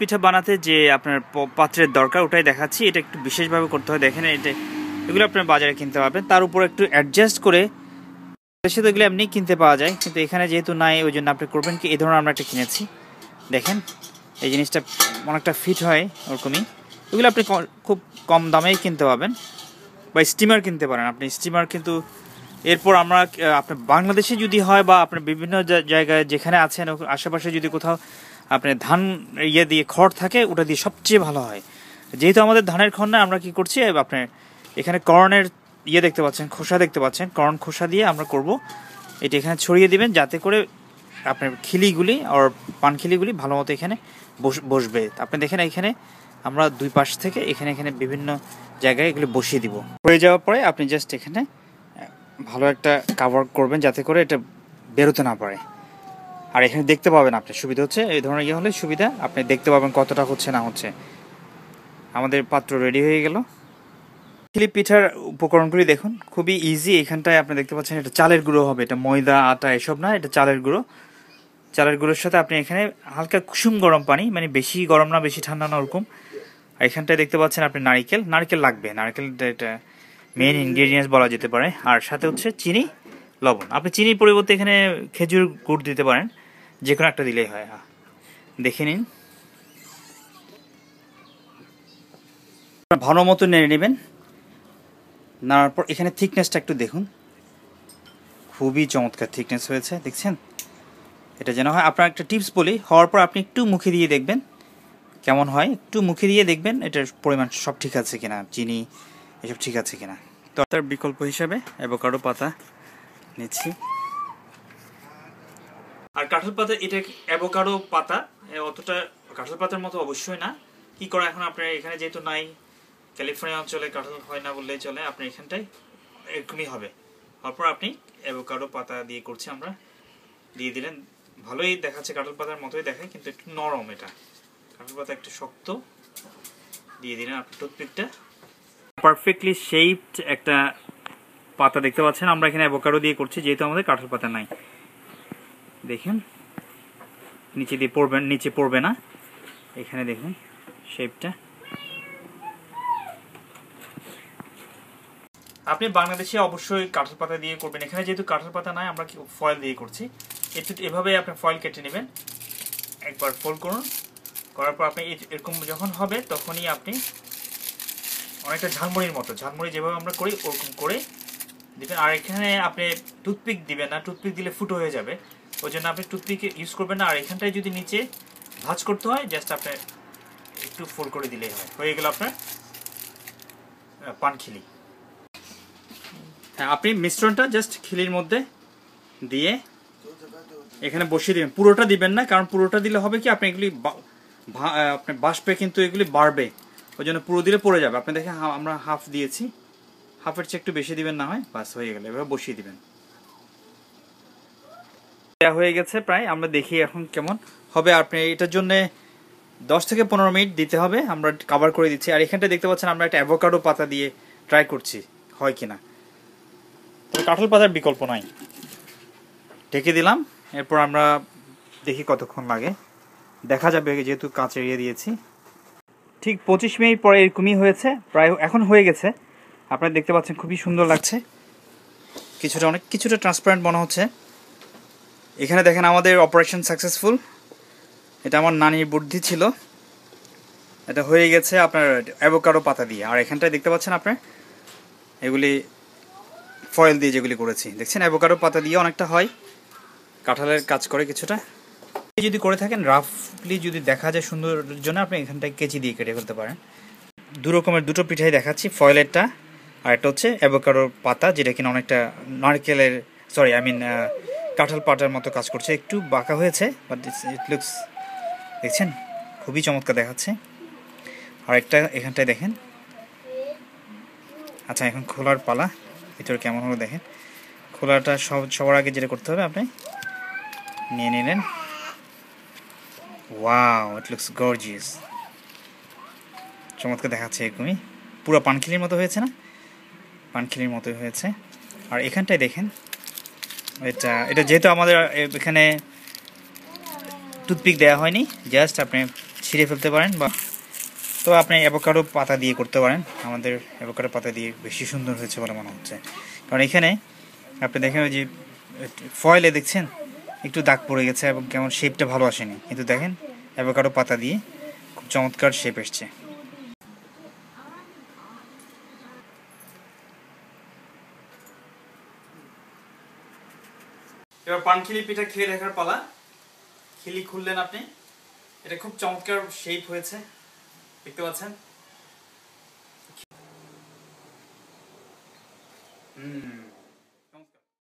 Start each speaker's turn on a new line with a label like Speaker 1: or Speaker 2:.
Speaker 1: পিঠা বানাতে যে আপনার পাত্রের দরকার ওটাই দেখাচ্ছি। এটা একটু বিশেষভাবে করতে হয়, দেখেন এটা এগুলো আপনার বাজারে কিনতে পারবেন, তার উপর একটু অ্যাডজাস্ট করে দেশে তো এগুলো এমনি কিনতে পাওয়া যায়, কিন্তু এখানে যেহেতু নাই ওই জন্য আপনি করবেন কি এই ধরনের আমরা একটা কিনেছি। দেখেন এই জিনিসটা অনেকটা ফিট হয় ওরকমই। এগুলো আপনি খুব কম দামেই কিনতে পাবেন, বা স্টিমার কিনতে পারেন আপনি স্টিমার। কিন্তু এরপর আমরা আপনার বাংলাদেশে যদি হয় বা আপনার বিভিন্ন জায়গায় যেখানে আছেন আশেপাশে যদি কোথাও আপনার ধান ইয়ে দিয়ে খড় থাকে ওটা দিয়ে সবচেয়ে ভালো হয়। যেহেতু আমাদের ধানের খড় না, আমরা কি করছি আপনার এখানে কর্নের ইয়ে দেখতে পাচ্ছেন, খোসা দেখতে পাচ্ছেন, কর্ন খোসা দিয়ে আমরা করব। এটা এখানে ছড়িয়ে দিবেন যাতে করে আপনার খিলিগুলি আর পানখিলিগুলি ভালো মতো এখানে বসবে। আপনি দেখেন এখানে আমরা দুই পাশ থেকে এখানে এখানে বিভিন্ন জায়গায় এগুলি বসিয়ে দিব। হয়ে যাওয়ার পরে আপনি জাস্ট এখানে ভালো একটা কাভার করবেন যাতে করে এটা বেরোতে না পারে। আর এখানে দেখতে পাবেন আপনি, সুবিধা হচ্ছে এই ধরনের ইয়ে হলে সুবিধা, আপনি দেখতে পাবেন কতটা হচ্ছে না হচ্ছে। আমাদের পাত্র রেডি হয়ে গেল। খিলি পিঠার উপকরণগুলি দেখুন, খুবই ইজি। এখানটায় আপনি দেখতে পাচ্ছেন এটা চালের গুঁড়ো হবে, এটা ময়দা আটা এসব না, এটা চালের গুঁড়ো। চালের গুঁড়োর সাথে আপনি এখানে হালকা কুসুম গরম পানি, মানে বেশি গরম না বেশি ঠান্ডা না ওরকম। আর এখানটায় দেখতে পাচ্ছেন আপনি নারকেল লাগবে, নারকেলটা এটা মেইন ইনগ্রেডিয়েন্টস বলা যেতে পারে। আর সাথে হচ্ছে চিনি, লবণ। আপনি চিনির পরিবর্তে এখানে খেজুর গুড় দিতে পারেন, যে কোনো একটা দিলেই হয়। দেখে নিন, ভালো মতো নেড়ে নেবেন। নাড়ার পর এখানে থিকনেসটা একটু দেখুন, খুবই চমৎকার থিকনেস হয়েছে, দেখছেন? এটা যেন হয়। আপনার একটা টিপস বলি, হওয়ার পর আপনি একটু মুখে দিয়ে দেখবেন কেমন হয়, একটু মুখে দিয়ে দেখবেন এটার পরিমাণ সব ঠিক আছে কিনা, চিনি এসব ঠিক আছে কিনা। তো তার বিকল্প হিসাবে অ্যাভোকাডো পাতা নিচ্ছি। আর কাঁঠাল পাতা, এটা অ্যাভোকাডো পাতা অতটা কাঁঠাল পাতার মতো অবশ্যই না। কি করা এখন আপনার এখানে যেহেতু নাই, ক্যালিফোর্নিয়া অঞ্চলে কাঁঠাল হয় না বললেই চলে, আপনি এখানটায় এরকমই হবে। তারপর আপনি অ্যাভোকাডো পাতা দিয়ে করছি আমরা, দিয়ে দিলেন। ভালোই দেখাচ্ছে, কাঁঠাল পাতার মতোই দেখায় কিন্তু একটু নরম। এটা কাঁঠাল পাতা একটু শক্ত। দিয়ে দিলেন আপনি টুথপিকটা। পারফেক্টলি শেপড একটা পাতা দেখতে পাচ্ছেন। আমরা এখানে অ্যাভোকাডো দিয়ে করছি যেহেতু আমাদের কাঁঠাল পাতা নাই। দেখেন নিচে দিয়ে পড়বেন, নিচে পড়বে না। এখানে দেখুন শেপটা। আপনি বাংলাদেশে অবশ্যই কাঁঠাল পাতা দিয়ে করবেন। এখানে যেহেতু কাঁঠাল পাতা নাই, আমরা ফয়েল দিয়ে করছি। একটু এভাবে আপনি ফয়েল কেটে নেবেন, একবার ফোল্ড করুন। করার পর আপনি এরকম যখন হবে তখনই আপনি অনেকটা ঝালমুড়ির মতো, ঝালমুড়ি যেভাবে আমরা করি ওরকম করে দিবেন। আর এখানে আপনি টুথপিক দিবেন না, টুথপিক দিলে ফুটো হয়ে যাবে, ওই জন্য আপনি টুথপিক ইউজ করবেন না। আর এখানটায় যদি নিচে ভাঁজ করতে হয়, জাস্ট আপনি একটু ফোল্ড করে দিলেই হয়, হয়ে গেল আপনার পানখিলি। হ্যাঁ, আপনি মিশ্রণটা জাস্ট খিলির মধ্যে দিয়ে এখানে বসিয়ে দিবেন। পুরোটা দিবেন না, কারণ পুরোটা দিলে হবে কি আপনি এগুলি আপনি বাষ্পে কিন্তু এগুলি বাড়বে, ওই জন্য পুরো দিলে পড়ে যাবে। আপনি দেখেন আমরা হাফ দিয়েছি, হাফের চেয়ে একটু বেশি দিবেন না হয়, বাস হয়ে গেল। এভাবে বসিয়ে দিবেন। দেওয়া হয়ে গেছে প্রায়, আমরা দেখি এখন কেমন হবে। আপনি এটার জন্য 10 থেকে 15 মিনিট দিতে হবে। আমরা কভার করে দিচ্ছি। আর এখানটা দেখতে পাচ্ছেন আমরা একটা অ্যাভোকাডো পাতা দিয়ে ট্রাই করছি হয় কিনা। তবে কাঁঠাল পাতার বিকল্প নাই। ঢেকে দিলাম, এরপর আমরা দেখি কতক্ষণ লাগে, দেখা যাবে যেহেতু কাঁচ এড়িয়ে দিয়েছি। ঠিক 25 মিনিট পরে এরকমই হয়েছে, প্রায় এখন হয়ে গেছে। আপনারা দেখতে পাচ্ছেন খুবই সুন্দর লাগছে, কিছুটা ট্রান্সপারেন্ট মনে হচ্ছে। এখানে দেখেন আমাদের অপারেশন সাকসেসফুল। এটা আমার নানির বুদ্ধি ছিল, এটা হয়ে গেছে আপনার অ্যাভোকাডো পাতা দিয়ে। আর এখানটায় দেখতে পাচ্ছেন আপনার এগুলি ফয়েল দিয়ে যেগুলি করেছি, দেখছেন অ্যাভোকাডো পাতা দিয়ে অনেকটা হয়, কাঁঠালের কাজ করে কিছুটা। যদি করে থাকেন রাফলি যদি দেখা যায় সুন্দর জন্য আপনি এখানটায় কেচি দিয়ে কেটে ফেলতে পারেন। দু রকমের দুটো পিঠাই দেখাচ্ছি, ফয়েলেরটা আর একটা হচ্ছে অ্যাভোকাডোর পাতা, যেটা কিনা অনেকটা নারকেলের কাঁঠাল পাতার মতো কাজ করছে। একটু বাঁকা হয়েছে, বাট ইট লুকস, দেখছেন খুবই চমৎকার দেখাচ্ছে। আর একটা এখানটায় দেখেন। আচ্ছা, এখন খোলার পালা, ভিতরে কেমন হলো দেখেন। খোলাটা সবার আগে যেটা করতে হবে আপনি নিয়ে নিলেন। ওয়াও, ইট লুকস গর্জিয়াস, চমৎকার দেখাচ্ছে। এরকমই পুরো পানখিলির মতো হয়েছে না? পানখিলির মতোই হয়েছে। আর এখানটায় দেখেন, এটা যেহেতু আমাদের এখানে টুথপিক দেওয়া হয়নি, জাস্ট আপনি ছিঁড়ে ফেলতে পারেন, বা তো আপনি অ্যাভোকাডো পাতা দিয়ে করতে পারেন। আমাদের অ্যাভোকাডো পাতা দিয়ে বেশি সুন্দর হয়েছে বলে মনে হচ্ছে, কারণ এখানে আপনি দেখেন ওই যে ফয়েলে দেখছেন একটু দাগ পড়ে গেছে এবং কেমন শেপটা ভালো আসেনি, কিন্তু দেখেন অ্যাভোকাডো পাতা দিয়ে খুব চমৎকার শেপ এসছে। এবার পানখিলি পিঠা খেয়ে দেখার পালা। খিলি খুললেন আপনি, এটা খুব চমৎকার শেপ হয়েছে, দেখতে পাচ্ছেন।